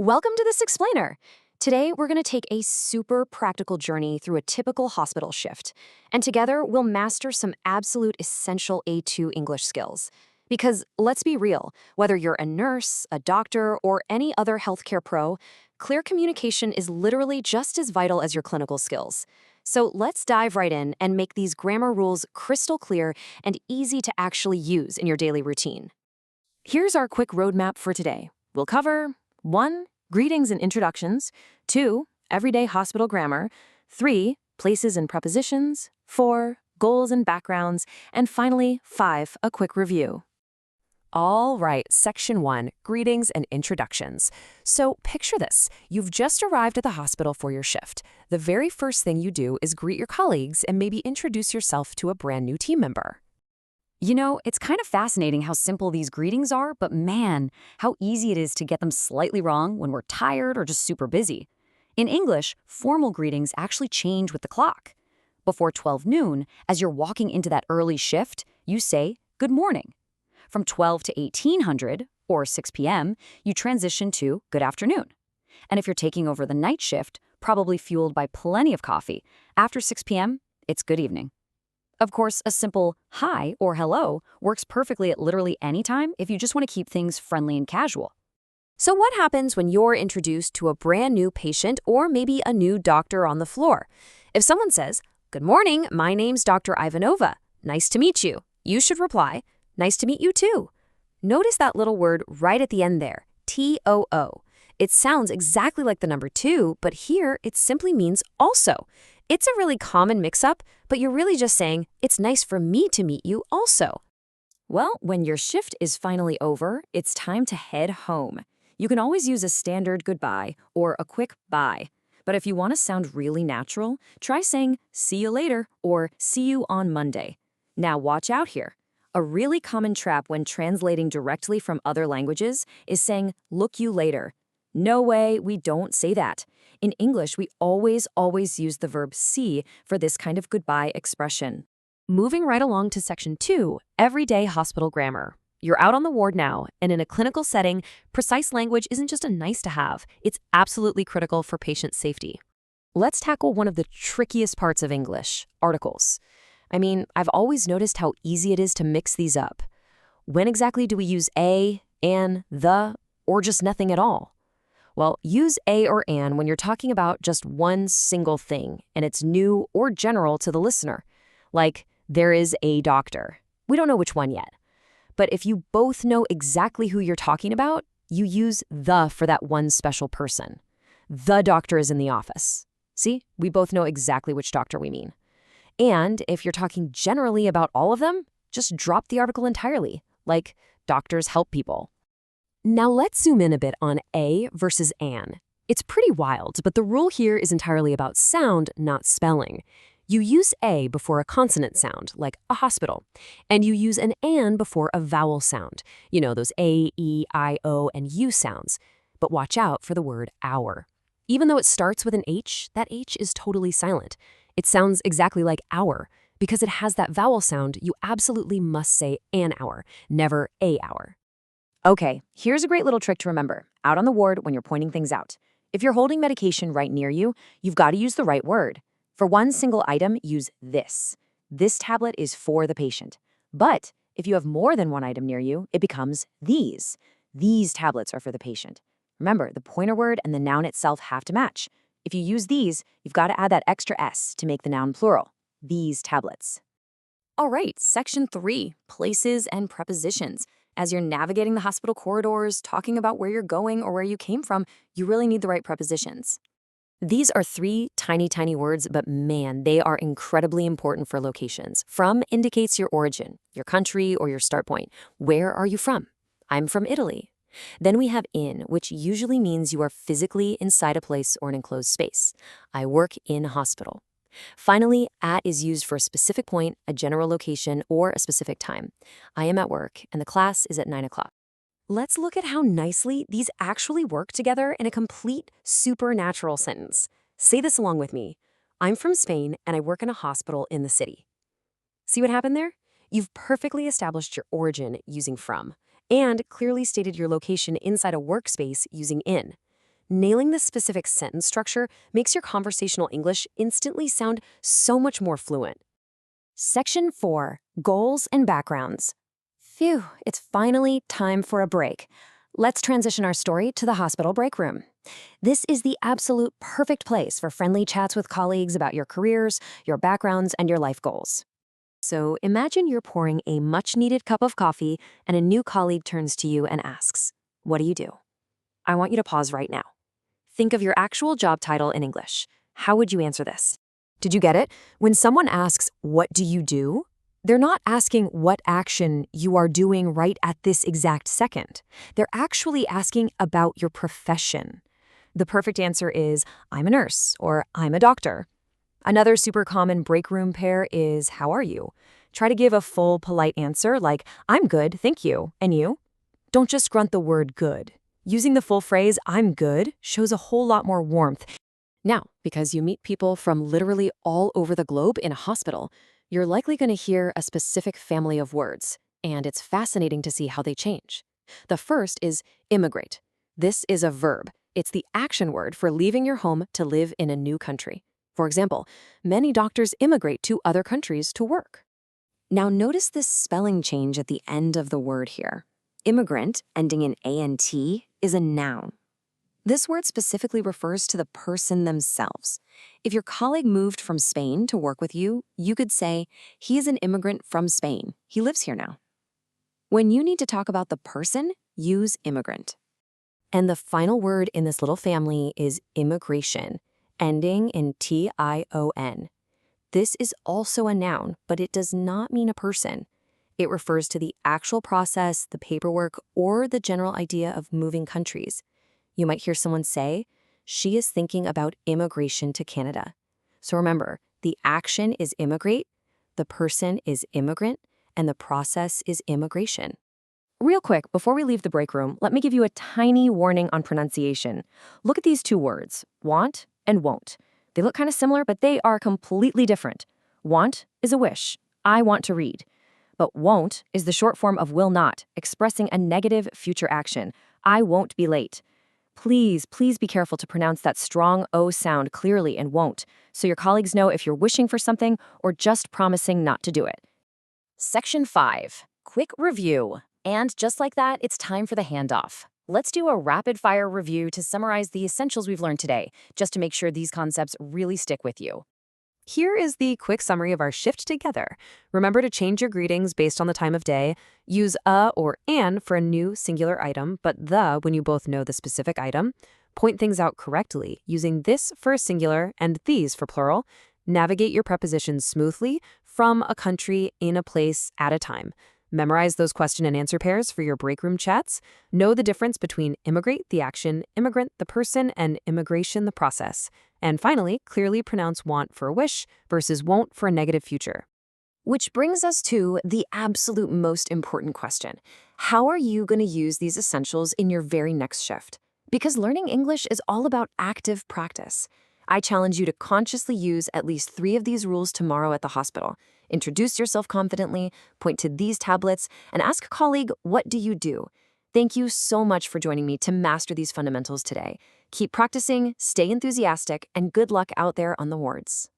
Welcome to this explainer. Today, we're going to take a super practical journey through a typical hospital shift. And together, we'll master some absolute essential A2 English skills. Because let's be real, whether you're a nurse, a doctor, or any other healthcare pro, clear communication is literally just as vital as your clinical skills. So let's dive right in and make these grammar rules crystal clear and easy to actually use in your daily routine. Here's our quick roadmap for today. We'll cover 1. Greetings and introductions. 2. Everyday hospital grammar. 3. Places and prepositions. 4. Goals and backgrounds. And finally, 5. A quick review. All right, Section 1, Greetings and Introductions. So picture this. You've just arrived at the hospital for your shift. The very first thing you do is greet your colleagues and maybe introduce yourself to a brand new team member. You know, it's kind of fascinating how simple these greetings are, but man, how easy it is to get them slightly wrong when we're tired or just super busy. In English, formal greetings actually change with the clock. Before 12 noon, as you're walking into that early shift, you say, good morning. From 12 to 1800, or 6 p.m., you transition to good afternoon. And if you're taking over the night shift, probably fueled by plenty of coffee, after 6 p.m., it's good evening. Of course, a simple hi or hello works perfectly at literally any time if you just want to keep things friendly and casual. So what happens when you're introduced to a brand new patient or maybe a new doctor on the floor? If someone says, good morning, my name's Dr. Ivanova. Nice to meet you. You should reply, nice to meet you too. Notice that little word right at the end there, T-O-O. It sounds exactly like the number 2, but here it simply means also. It's a really common mix-up, but you're really just saying, it's nice for me to meet you also. Well, when your shift is finally over, it's time to head home. You can always use a standard goodbye or a quick bye. But if you want to sound really natural, try saying, see you later or see you on Monday. Now watch out here. A really common trap when translating directly from other languages is saying, look you later. No way, we don't say that. In English, we always use the verb see for this kind of goodbye expression. Moving right along to Section 2, Everyday Hospital Grammar. You're out on the ward now, and in a clinical setting, precise language isn't just a nice to have, it's absolutely critical for patient safety. Let's tackle one of the trickiest parts of English, articles. I mean, I've always noticed how easy it is to mix these up. When exactly do we use a, an, the, or just nothing at all? Well, use a or an when you're talking about just one single thing, and it's new or general to the listener. Like, there is a doctor. We don't know which one yet. But if you both know exactly who you're talking about, you use the for that one special person. The doctor is in the office. See, we both know exactly which doctor we mean. And if you're talking generally about all of them, just drop the article entirely, like doctors help people. Now let's zoom in a bit on a versus an. It's pretty wild, but the rule here is entirely about sound, not spelling. You use a before a consonant sound, like a hospital, and you use an before a vowel sound. You know, those a, e, I, o, and u sounds. But watch out for the word hour. Even though it starts with an H, that H is totally silent. It sounds exactly like hour. Because it has that vowel sound, you absolutely must say an hour, never a hour. Okay, here's a great little trick to remember, out on the ward when you're pointing things out. If you're holding medication right near you, you've got to use the right word. For one single item, use this. This tablet is for the patient. But if you have more than one item near you, it becomes these. These tablets are for the patient. Remember, the pointer word and the noun itself have to match. If you use these, you've got to add that extra S to make the noun plural. These tablets. All right, Section 3, Places and Prepositions. As you're navigating the hospital corridors, talking about where you're going or where you came from, you really need the right prepositions. These are 3 tiny words, but man, they are incredibly important for locations. From indicates your origin, your country, or your start point. Where are you from? I'm from Italy. Then we have in, which usually means you are physically inside a place or an enclosed space. I work in a hospital. Finally, at is used for a specific point, a general location, or a specific time. I am at work, and the class is at 9 o'clock. Let's look at how nicely these actually work together in a complete supernatural sentence. Say this along with me. I'm from Spain, and I work in a hospital in the city. See what happened there? You've perfectly established your origin using from, and clearly stated your location inside a workspace using in. nailing the specific sentence structure makes your conversational English instantly sound so much more fluent. Section 4. Goals and backgrounds. Phew, it's finally time for a break. Let's transition our story to the hospital break room. This is the absolute perfect place for friendly chats with colleagues about your careers, your backgrounds, and your life goals. So imagine you're pouring a much-needed cup of coffee and a new colleague turns to you and asks, "What do you do?" I want you to pause right now. Think of your actual job title in English. How would you answer this? Did you get it? When someone asks, "What do you do?" they're not asking what action you are doing right at this exact second. They're actually asking about your profession. The perfect answer is, "I'm a nurse," or "I'm a doctor." Another super common break room pair is, "How are you?" Try to give a full, polite answer like, "I'm good, thank you. And you?" Don't just grunt the word good. Using the full phrase, "I'm good," shows a whole lot more warmth. Now, because you meet people from literally all over the globe in a hospital, you're likely going to hear a specific family of words, and it's fascinating to see how they change. The first is immigrate. This is a verb. It's the action word for leaving your home to live in a new country. For example, many doctors immigrate to other countries to work. Now notice this spelling change at the end of the word here. Immigrant, ending in ANT, is a noun. This word specifically refers to the person themselves. If your colleague moved from Spain to work with you, you could say, "He is an immigrant from Spain. He lives here now." When you need to talk about the person, use immigrant. And the final word in this little family is immigration, ending in TION. This is also a noun, but it does not mean a person. It refers to the actual process, the paperwork, or the general idea of moving countries. You might hear someone say, "She is thinking about immigration to Canada." So remember, the action is immigrate, the person is immigrant, and the process is immigration. Real quick, before we leave the break room, let me give you a tiny warning on pronunciation. Look at these two words, want and won't. They look kind of similar, but they are completely different. Want is a wish. I want to read. But won't is the short form of will not, expressing a negative future action. I won't be late. Please be careful to pronounce that strong O sound clearly and won't, so your colleagues know if you're wishing for something or just promising not to do it. Section 5. Quick review. And just like that, it's time for the handoff. Let's do a rapid-fire review to summarize the essentials we've learned today, just to make sure these concepts really stick with you. Here is the quick summary of our shift together. Remember to change your greetings based on the time of day. Use a or an for a new singular item, but the when you both know the specific item. Point things out correctly, using this for a singular and these for plural. Navigate your prepositions smoothly from a country, in a place, at a time. Memorize those question and answer pairs for your break room chats. Know the difference between immigrate, the action, immigrant, the person, and immigration, the process. And finally, clearly pronounce want for a wish versus won't for a negative future. Which brings us to the absolute most important question. How are you going to use these essentials in your very next shift? Because learning English is all about active practice. I challenge you to consciously use at least 3 of these rules tomorrow at the hospital. Introduce yourself confidently, point to these tablets, and ask a colleague, "What do you do?" Thank you so much for joining me to master these fundamentals today. Keep practicing, stay enthusiastic, and good luck out there on the wards.